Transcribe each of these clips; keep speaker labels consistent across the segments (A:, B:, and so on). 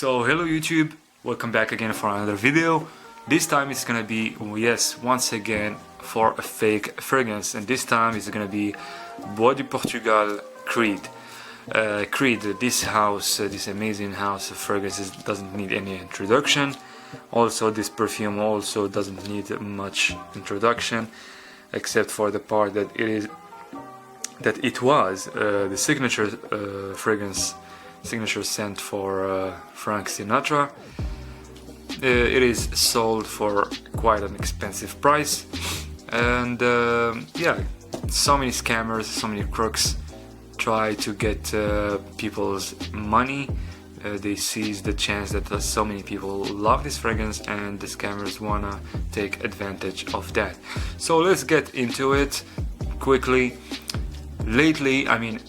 A: So hello YouTube, welcome back again for another video. This time it's gonna be, yes, once again for a fake fragrance, and this time it's gonna be BOIS DU Portugal Creed. Creed, this house, this amazing house of fragrances doesn't need any introduction. Also this perfume also doesn't need much introduction, except for the part that it was the signature fragrance, signature scent for Frank Sinatra. It is sold for quite an expensive price, and yeah, so many scammers, so many crooks try to get people's money. They seize the chance that so many people love this fragrance, and the scammers wanna take advantage of that. So let's get into it quickly. Lately, I mean,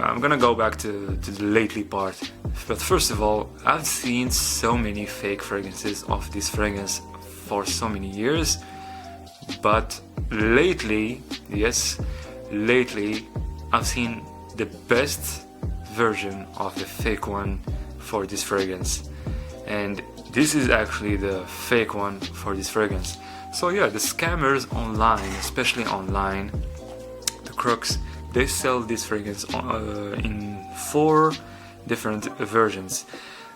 A: I'm gonna go back to the lately part, but first of all, I've seen so many fake fragrances of this fragrance for so many years, but lately, yes, lately I've seen the best version of the fake one for this fragrance, and this is actually the fake one for this fragrance. So yeah, the scammers online, especially online, the crooks, they sell this fragrance in 4 different versions.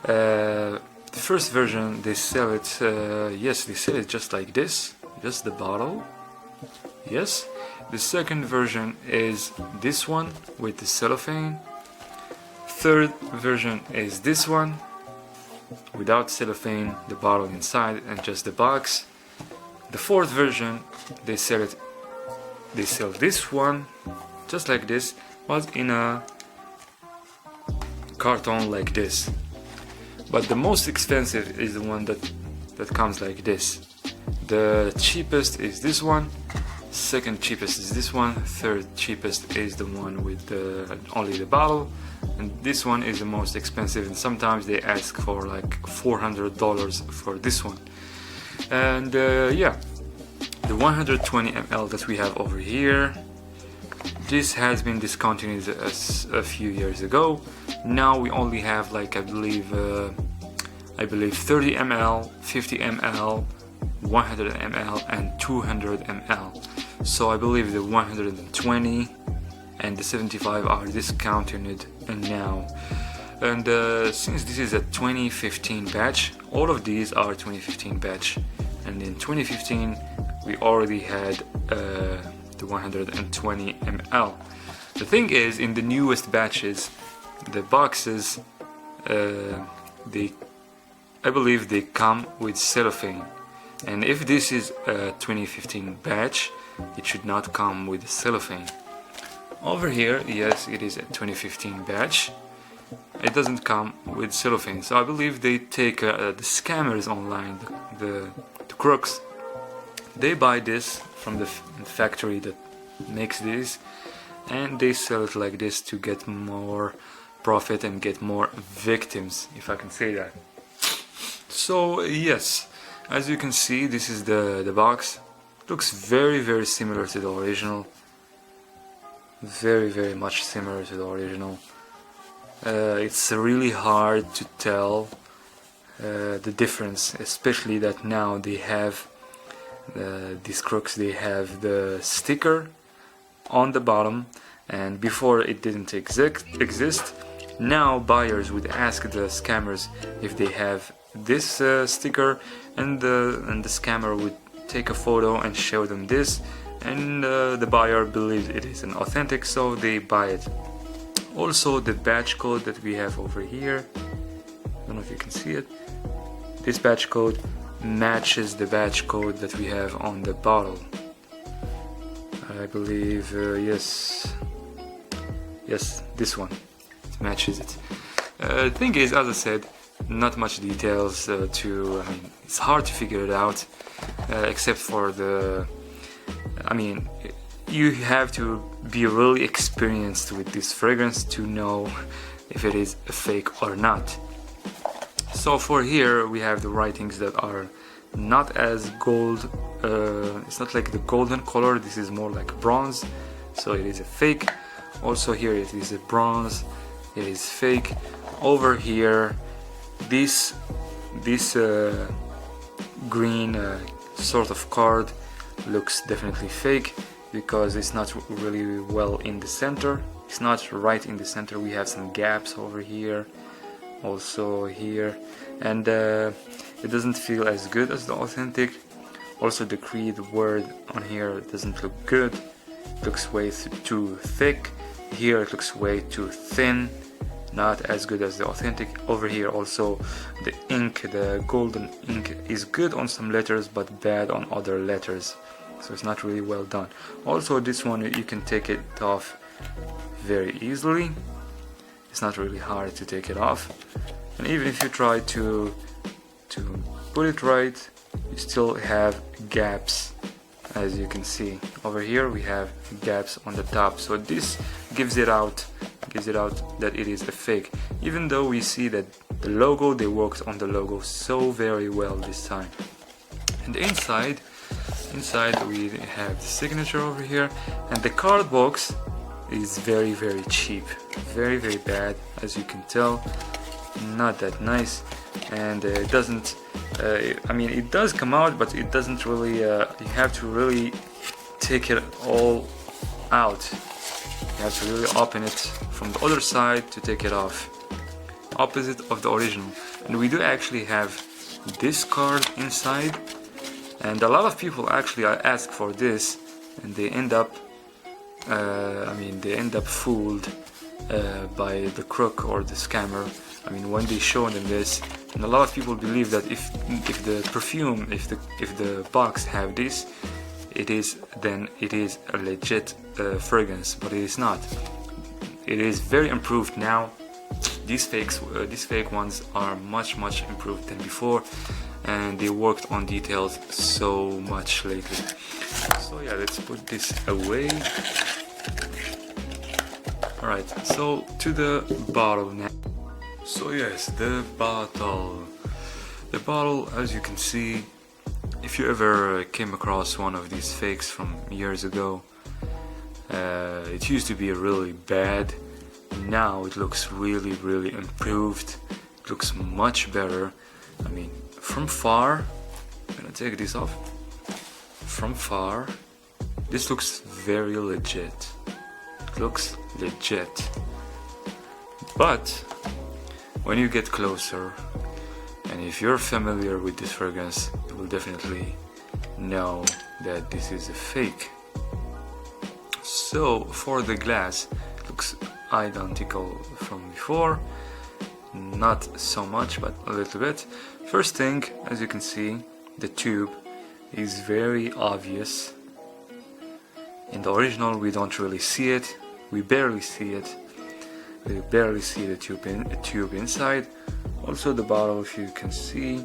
A: The first version, they sell it, yes, they sell it just like this, just the bottle, yes. The second version is this one with the cellophane. Third version is this one without cellophane, the bottle inside and just the box. The fourth version, they sell this one just like this, was in a carton like this. But the most expensive is the one that comes like this. The cheapest is this one, second cheapest is this one, third cheapest is the one with only the bottle, and this one is the most expensive, and sometimes they ask for like $400 for this one. And yeah, the 120 ml that we have over here, this has been discontinued a few years ago. Now we only have, like, I believe 30 ml, 50 ml, 100 ml and 200 ml. So I believe the 120 and the 75 are discontinued now. And since this is a 2015 batch, all of these are 2015 batch, and in 2015 we already had the 120 ml. The thing is, in the newest batches, the boxes, I believe they come with cellophane, and if this is a 2015 batch, it should not come with cellophane. Over here, yes, it is a 2015 batch, it doesn't come with cellophane. So I believe they take the scammers online, the crooks, they buy this from the factory that makes this, and they sell it like this to get more profit and get more victims, if I can say that. So yes, as you can see, this is the box. It looks very similar to the original, very much similar to the original. It's really hard to tell the difference, especially that now they have these crooks, they have the sticker on the bottom, and before it didn't exist. Now buyers would ask the scammers if they have this sticker, and the scammer would take a photo and show them this, and the buyer believes it is an authentic, so they buy it. Also, the batch code that we have over here, I don't know if you can see it, this batch code matches the batch code that we have on the bottle. I believe, yes, this one, it matches it. The thing is, as I said, not much details I mean, it's hard to figure it out, except for I mean, you have to be really experienced with this fragrance to know if it is a fake or not. So for here we have the writings that are not as gold, it's not like the golden color, this is more like bronze, so it is a fake. Also here it is a bronze, it is fake. over here, this green sort of card looks definitely fake because it's not really well in the center. It's not right in the center. We have some gaps over here, also here, and it doesn't feel as good as the authentic. Also the Creed word on here doesn't look good. It looks way too thick. Here it looks way too thin, not as good as the authentic. Over here also the ink, the golden ink, is good on some letters but bad on other letters, so it's not really well done. Also this one, you can take it off very easily. It's not really hard to take it off, and even if you try to put it right, you still have gaps. As you can see over here, we have gaps on the top, so this gives it out that it is a fake, even though we see that the logo, they worked on the logo so very well this time. And inside we have the signature over here, and the card box is very cheap, very bad, as you can tell, not that nice. And it doesn't I mean, it does come out, but it doesn't really you have to really take it all out. You have to really open it from the other side to take it off, opposite of the original. And we do actually have this card inside, and a lot of people actually ask for this, and they end up they end up fooled by the crook or the scammer. I mean, when they show them this, and a lot of people believe that if the perfume, if the box have this, then it is a legit fragrance, but it is not. It is very improved now. These fake ones are much improved than before, and they worked on details so much lately. So yeah, let's put this away. Alright, so to the bottle now. So yes, the bottle, as you can see, if you ever came across one of these fakes from years ago, it used to be really bad. Now it looks really improved. It looks much better. I mean, from far, I'm gonna take this off. From far, this looks very legit. It looks legit. But when you get closer, and if you're familiar with this fragrance, you will definitely know that this is a fake. So for the glass, it looks identical from before, not so much, but a little bit. First thing, as you can see, the tube is very obvious. In the original we don't really see it, we barely see it. We barely see the tube inside. Also the bottle, if you can see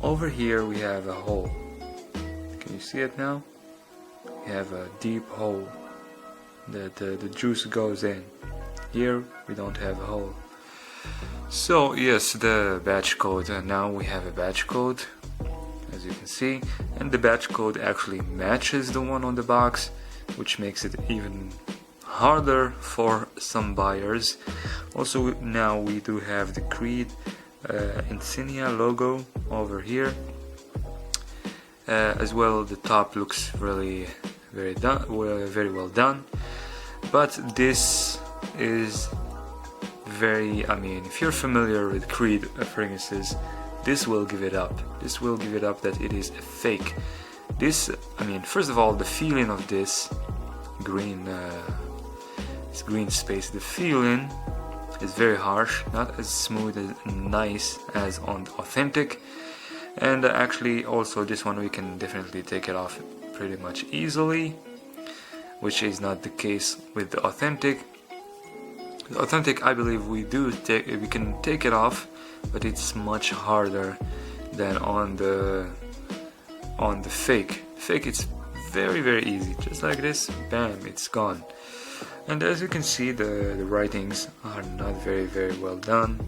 A: over here we have a hole. Can you see it now? We have a deep hole that the juice goes in. Here we don't have a hole. So yes, the batch code, and now we have a batch code, as you can see, and the batch code actually matches the one on the box, which makes it even harder for some buyers. Also now we do have the Creed insignia logo over here. As well, the top looks really very well done, but this is very, I mean, if you're familiar with Creed fragrances, this will give it up. This will give it up that it is a fake. This, I mean, first of all, the feeling of this green space, the feeling is very harsh, not as smooth and nice as on the authentic. And actually also this one we can definitely take it off pretty much easily, which is not the case with the authentic. The authentic, I believe we can take it off, but it's much harder than on the fake. Fake, it's very easy, just like this, bam, it's gone. And as you can see, the writings are not very well done.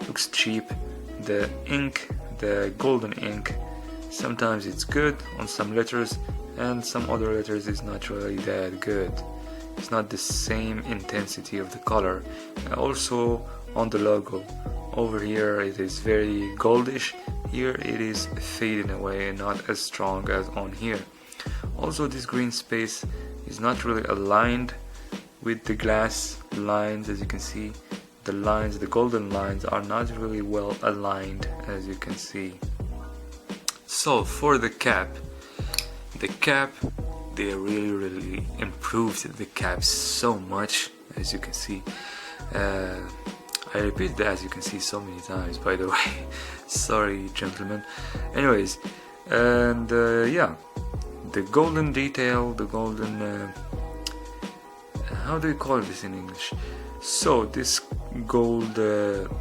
A: Looks cheap. The ink, the golden ink, sometimes it's good on some letters, and some other letters is not really that good. it's not the same intensity of the color. Also on the logo, over here it is very goldish, here it is fading away and not as strong as on here. Also this green space is not really aligned with the glass lines. As you can see, the lines, the golden lines, are not really well aligned, as you can see. So for the cap, they really improved the cap so much, as you can see. I repeat that, as you can see, so many times, by the way. Sorry, gentlemen. Anyways, and yeah, the golden detail, the golden how do you call this in English? So this gold,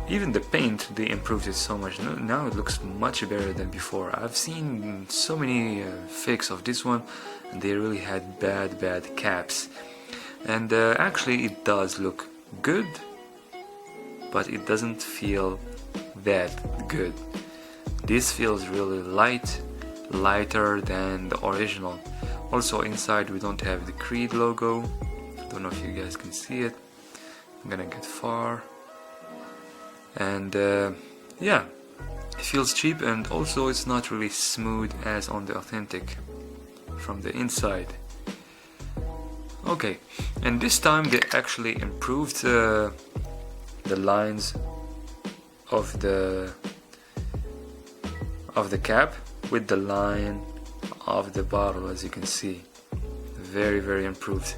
A: even the paint, they improved it so much. Now it looks much better than before. I've seen so many fakes of this one, and they really had bad caps. And actually it does look good, but it doesn't feel that good. This feels really lighter than the original. Also inside we don't have the Creed logo. Don't know if you guys can see it. I'm gonna get far. And yeah, it feels cheap, and also it's not really smooth as on the authentic from the inside. Okay, and this time they actually improved the lines of the cap with the line of the bottle, as you can see. Very improved.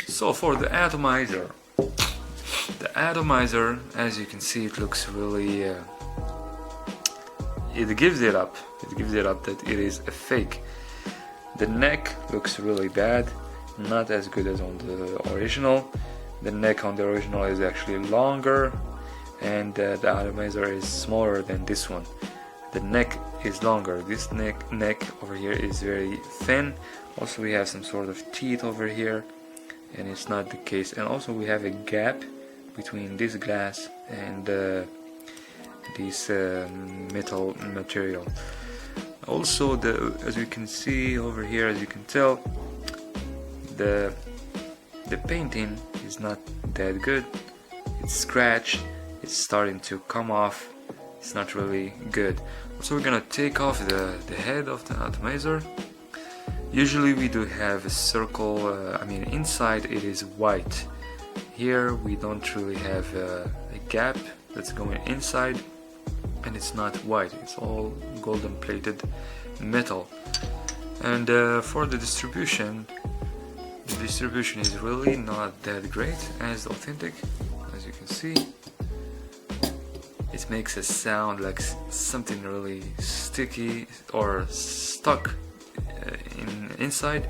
A: So for the atomizer, as you can see, it looks really it gives it up that it is a fake. The neck looks really bad, not as good as on the original. The neck on the original is actually longer, and the atomizer is smaller than this one. The neck is longer. This neck over here is very thin. Also we have some sort of teeth over here, and it's not the case. And also we have a gap between this glass and this metal material. Also as you can see over here, as you can tell, the painting is not that good. It's scratched, it's starting to come off. It's not really good. So we're gonna take off the head of the atomizer. Usually we do have a circle, inside it is white. Here we don't really have a gap that's going inside, and it's not white, it's all golden plated metal. And for the distribution is really not that great as authentic. As you can see, it makes a sound like something really sticky or stuck inside.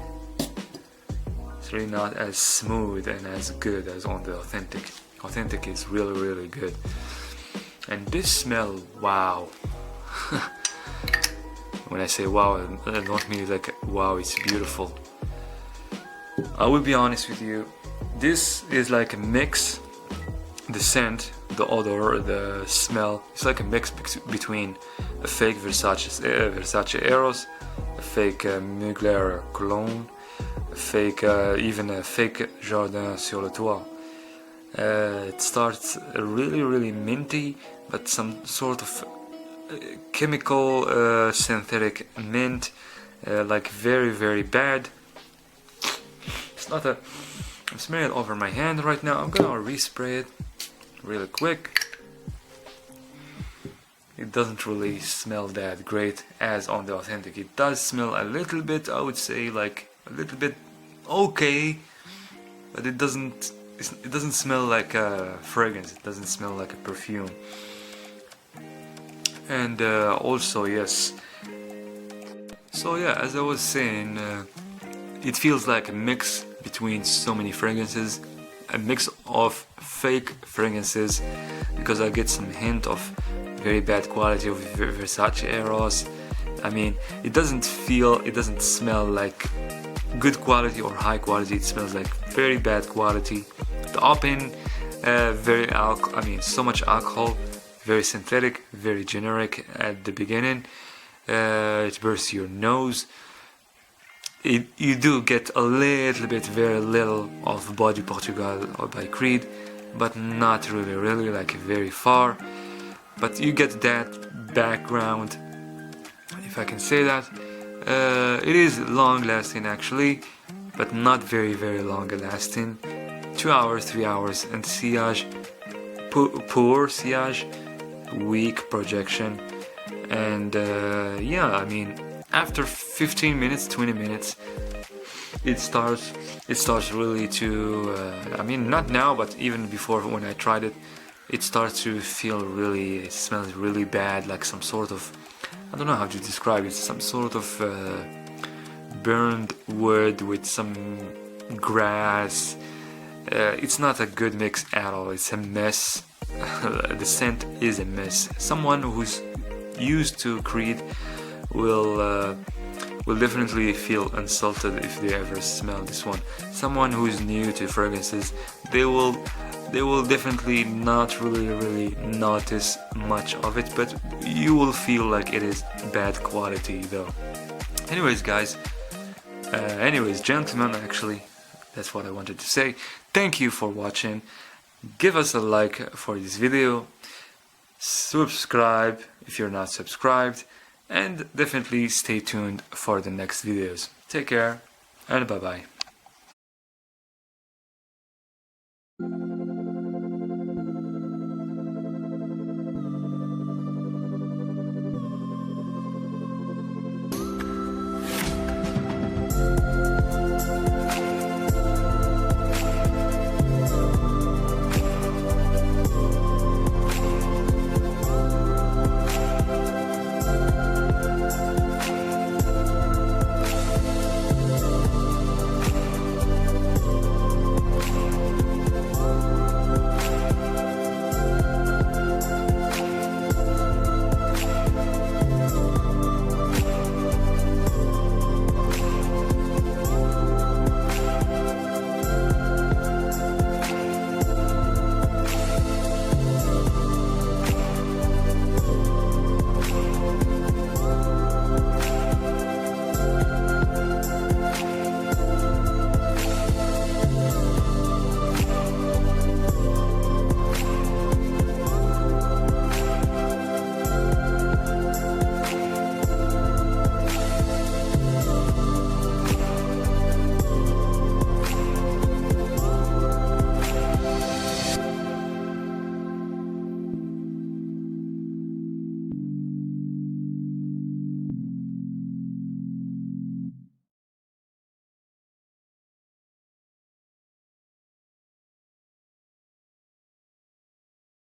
A: It's really not as smooth and as good as on the authentic. Authentic is really good. And this smell, wow. When I say wow, I don't mean like wow, it's beautiful. I will be honest with you, this is like a mix. The scent, the odor, the smell, it's like a mix between a fake Versace Eros, a fake Mugler Cologne, even a fake Jardin sur le Toit. It starts really minty, but some sort of chemical synthetic mint, like very bad. It's not a... I'm smearing it over my hand right now. I'm gonna respray it really quick. It doesn't really smell that great as on the authentic. It does smell a little bit, I would say, like a little bit okay, but it doesn't smell like a fragrance. It doesn't smell like a perfume. And also, yes, so yeah, as I was saying, it feels like a mix between so many fragrances, a mix of fake fragrances, because I get some hint of very bad quality of Versace Eros. I mean, it doesn't smell like good quality or high quality. It smells like very bad quality. The open, so much alcohol, very synthetic, very generic at the beginning. It bursts your nose. you do get a little bit, very little of BOIS DU Portugal or by Creed, but not really like very far. But you get that background, if I can say that. It is long lasting actually, but not very long lasting. 2 hours, 3 hours, and sillage, poor sillage, weak projection, and yeah, I mean, after 15 minutes, 20 minutes, it starts really to, I mean, not now, but even before when I tried it, it starts to feel really, it smells really bad, like some sort of, I don't know how to describe it, some sort of burned wood with some grass. It's not a good mix at all, it's a mess. The scent is a mess. Someone who's used to Creed will definitely feel insulted if they ever smell this one. Someone who is new to fragrances, they will definitely not really notice much of it, but you will feel like it is bad quality though. Anyways guys, gentlemen, actually, that's what I wanted to say. Thank you for watching. Give us a like for this video, subscribe if you're not subscribed, and definitely stay tuned for the next videos. Take care and bye bye.